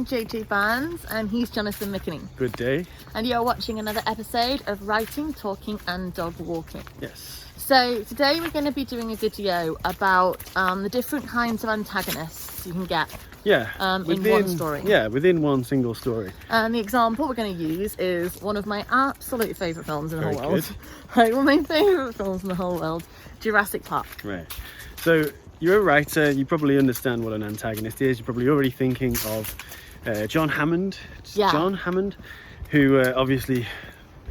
JT fans, and he's Jonathan McKinney. Good day. And you're watching another episode of Writing, Talking and Dog Walking. Yes. So today we're going to be doing a video about the different kinds of antagonists you can get in one story. Yeah, within one single story. And the example we're going to use is one of my absolute favourite films in the whole world. Good. Like one of my favourite films in the whole world, Jurassic Park. Right. So you're a writer, you probably understand what an antagonist is. You're probably already thinking of John Hammond. Yeah. John Hammond, who obviously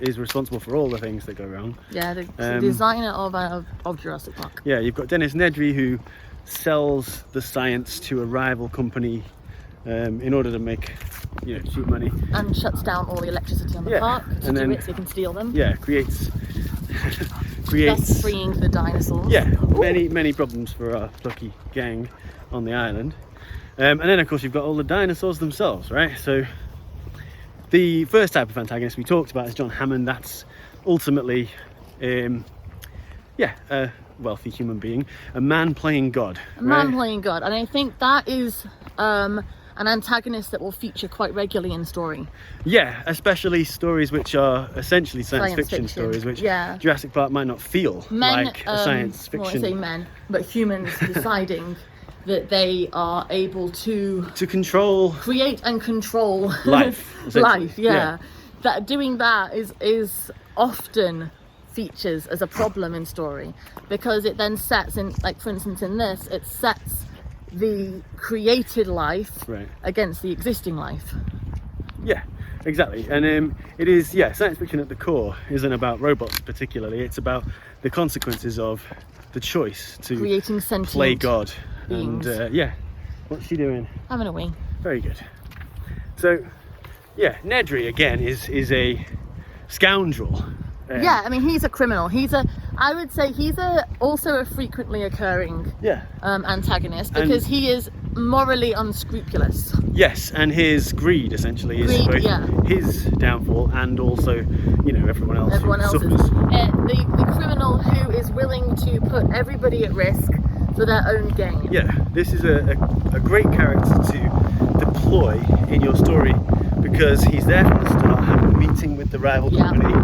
is responsible for all the things that go wrong. Yeah, the designer of Jurassic Park. Yeah, you've got Dennis Nedry, who sells the science to a rival company in order to make cheap money, and shuts down all the electricity on the park to do it so he can steal them. Yeah, creates thus freeing the dinosaurs. Yeah, many problems for our plucky gang on the island. And then of course you've got all the dinosaurs themselves, right? So the first type of antagonist we talked about is John Hammond. That's ultimately a wealthy human being, a man playing God. Man playing God. And I think that is an antagonist that will feature quite regularly in story. Yeah, especially stories which are essentially science fiction stories, which Jurassic Park might not feel like a science fiction. Well, I say men, but humans deciding that they are able to create and control life. Life, yeah. That doing that is often features as a problem in story, because it then sets in, like for instance in this, it sets the created life against the existing life. Yeah, exactly. And it is, science fiction at the core isn't about robots particularly. It's about the consequences of the choice to creating sentient play God beings. And what's she doing? Having a wee. Very good. So Nedry again is a scoundrel. I mean, he's a criminal. I would say he's also a frequently occurring antagonist, because he is morally unscrupulous. Yes, and his greed essentially is both his downfall and also, everyone else's. The criminal who is willing to put everybody at risk for their own gain. Yeah, this is a great character to deploy in your story, because he's there from the start, having a meeting with the rival company.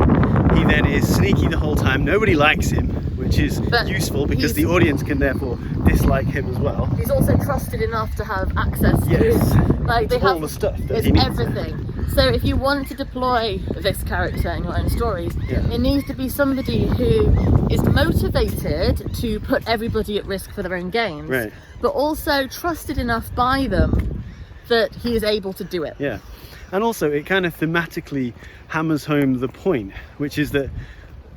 He then is sneaky the whole time. Nobody likes him, which is useful because the audience can therefore dislike him as well. He's also trusted enough to have access to all the stuff that he needs. Everything. So if you want to deploy this character in your own stories, it needs to be somebody who is motivated to put everybody at risk for their own gains, but also trusted enough by them that he is able to do it. Yeah. And also it kind of thematically hammers home the point, which is that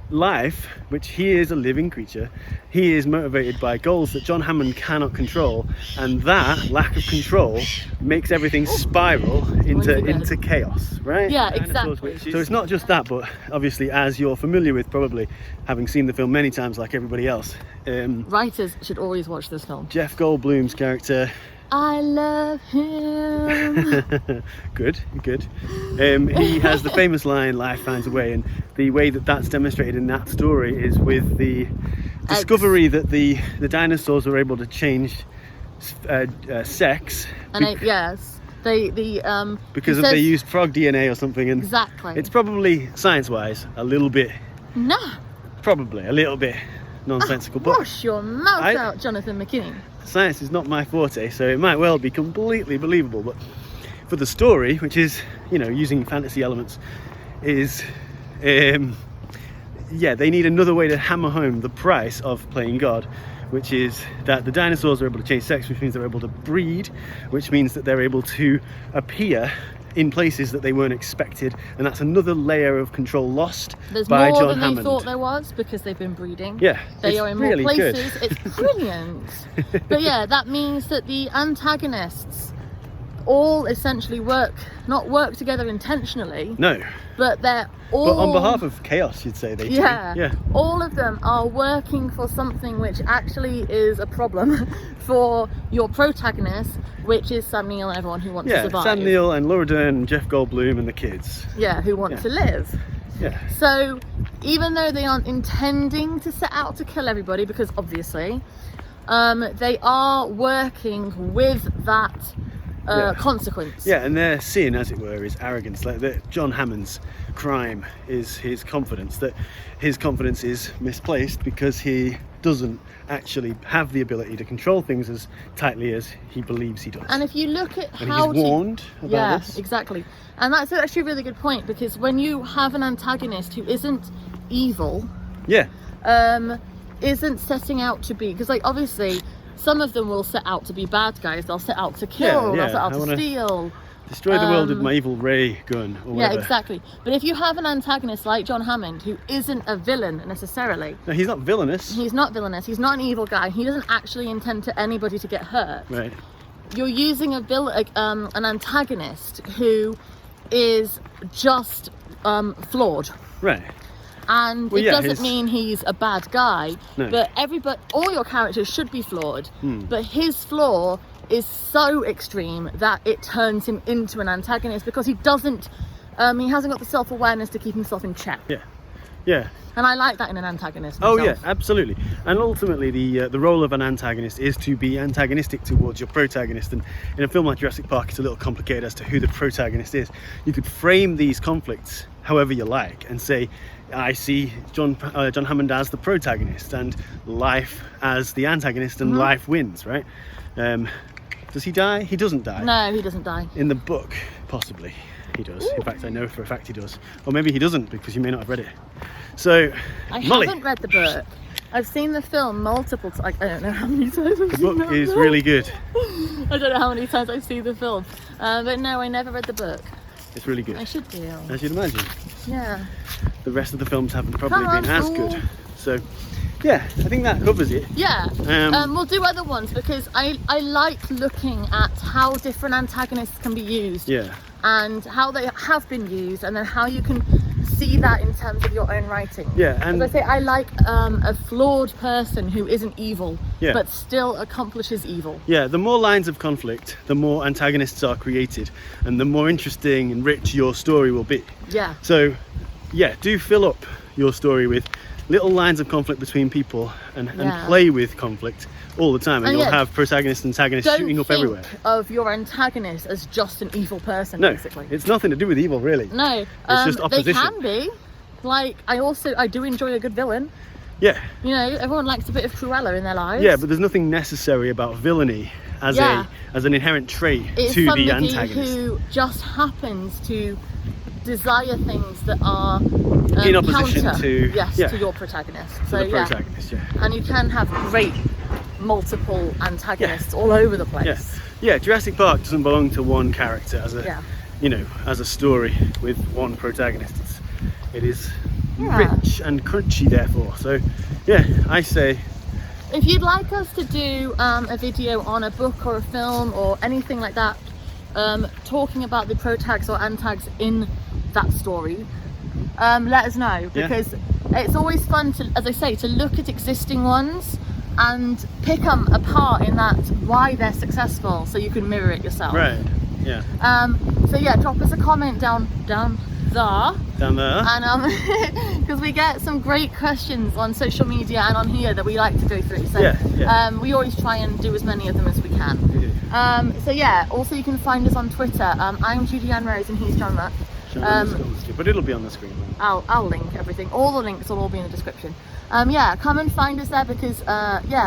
life, which he is a living creature, he is motivated by goals that John Hammond cannot control, and that lack of control makes everything spiral into chaos, right? Yeah, exactly. So it's not just that, but obviously, as you're familiar with, probably having seen the film many times like everybody else, writers should always watch this film. Jeff Goldblum's character, I love him. Good. He has the famous line, "Life finds a way," and the way that that's demonstrated in that story is with the discovery that the dinosaurs were able to change sex. And because they used frog DNA or something. And exactly. It's probably science-wise a little bit nonsensical. But wash your mouth out, Jonathan McKinney. Science is not my forte, so it might well be completely believable, but for the story, which is using fantasy elements, is they need another way to hammer home the price of playing God, which is that the dinosaurs are able to change sex, which means they're able to breed, which means that they're able to appear in places that they weren't expected, and that's another layer of control lost by John Hammond. There's more than they thought there was, because they've been breeding. Yeah, they are in more places. Good. It's brilliant. But that means that the antagonists all essentially not work together intentionally. No. But they're all... But on behalf of chaos, you'd say they do. Yeah. All of them are working for something which actually is a problem for your protagonist, which is Sam Neill and everyone who wants to survive. Sam Neill and Laura Dern, Jeff Goldblum and the kids. Yeah, who want to live. Yeah. So even though they aren't intending to set out to kill everybody, because obviously they are working with that consequence. Yeah, and their sin, as it were, is arrogance. Like John Hammond's crime is his confidence, that his confidence is misplaced because he doesn't actually have the ability to control things as tightly as he believes he does. And if you look at and he's warned about this. Exactly. And that's actually a really good point, because when you have an antagonist who isn't evil, isn't setting out to be, because like obviously some of them will set out to be bad guys, they'll set out to kill, they'll set out to steal, destroy the world with my evil ray gun or whatever. Yeah, exactly. But if you have an antagonist like John Hammond, who isn't a villain necessarily. No, he's not villainous. He's not villainous. He's not an evil guy. He doesn't actually intend to anybody to get hurt. Right. You're using an antagonist who is just flawed. Right. And it doesn't mean he's a bad guy. No. But all your characters should be flawed. But his flaw is so extreme that it turns him into an antagonist, because he hasn't got the self-awareness to keep himself in check. Yeah. And I like that in an antagonist myself. Oh yeah, absolutely. And ultimately the role of an antagonist is to be antagonistic towards your protagonist, and in a film like Jurassic Park it's a little complicated as to who the protagonist is. You could frame these conflicts however you like and say, I see John Hammond as the protagonist and life as the antagonist, and life wins, right? Does he die? He doesn't die. No, he doesn't die. In the book, possibly, he does. Ooh. In fact, I know for a fact he does. Or maybe he doesn't, because you may not have read it. So, Molly. Haven't read the book. I've seen the film multiple times. I don't know how many times I've seen the book. Is really good. I don't know how many times I've seen the film. But no, I never read the book. It's really good. I should do. As you'd imagine. Yeah. The rest of the films haven't probably been as good. So, yeah, I think that covers it. Yeah. We'll do other ones, because I like looking at how different antagonists can be used. Yeah. And how they have been used, and then how you can see that in terms of your own writing. Yeah. And as I say, I like a flawed person who isn't evil, but still accomplishes evil. Yeah, the more lines of conflict, the more antagonists are created, and the more interesting and rich your story will be. Yeah. So, yeah, do fill up your story with little lines of conflict between people, and play with conflict all the time, and you'll have protagonists and antagonists shooting up everywhere. Don't think of your antagonist as just an evil person, basically. It's nothing to do with evil, really. No. It's just opposition. They can be. Like, I do enjoy a good villain. Yeah. You know, everyone likes a bit of Cruella in their lives. Yeah, but there's nothing necessary about villainy as an inherent trait to the antagonist. It's somebody who just happens to desire things that are in opposition counter, to to your protagonist. So the protagonist, and you can have great multiple antagonists all over the place. Yeah, Jurassic Park doesn't belong to one character as a as a story with one protagonist. It is rich and crunchy, therefore. So yeah, I say, if you'd like us to do a video on a book or a film or anything like that, talking about the protags or antags in that story, let us know, because it's always fun to, as I say, to look at existing ones and pick them apart in that why they're successful, so you can mirror it yourself. Right. Yeah. So yeah, drop us a comment down there. And because we get some great questions on social media and on here that we like to go through. So we always try and do as many of them as we can. So yeah, also you can find us on Twitter. I'm Judy Ann Rose and he's John Rutt. But it'll be on the screen. I'll link everything. All the links will all be in the description. Come and find us there, because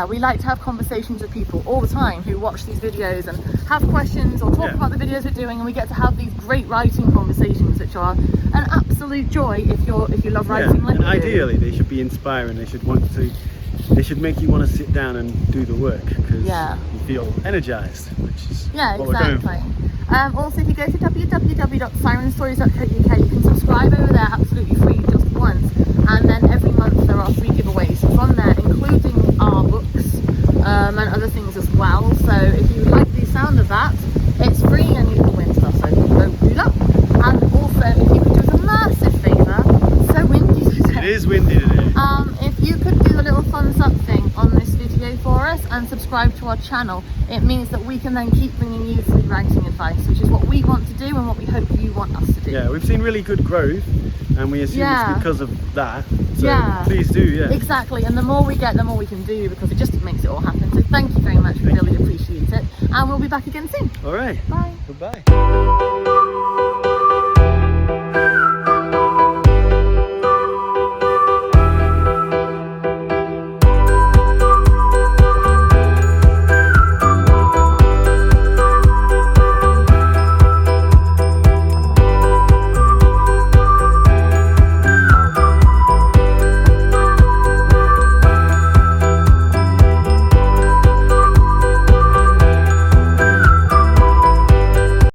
we like to have conversations with people all the time who watch these videos and have questions or talk about the videos we're doing, and we get to have these great writing conversations, which are an absolute joy if you love writing like and ideally they should be inspiring. They should make you want to sit down and do the work, because you feel energized, which is what we're going for. Also, if you go to www.sirenstories.co.uk, you can subscribe over there absolutely free just once, and then every month there are 3 giveaways from there, including our books and other things as well. So if you like the sound of that, it's free and you can win stuff, so go do that. And also, if you could do us a massive favour, it's so windy today. It is windy today. If you could do a little thumbs up thing on this video for us, and subscribe to our channel, it means that we can then keep bringing you food writing advice, which is what we want to do and what we hope you want us to do. Yeah, we've seen really good growth, and we assume it's because of that. So please do, Exactly, and the more we get, the more we can do, because it just makes it all happen. So thank you very much, we really appreciate it, and we'll be back again soon. All right. Bye. Goodbye.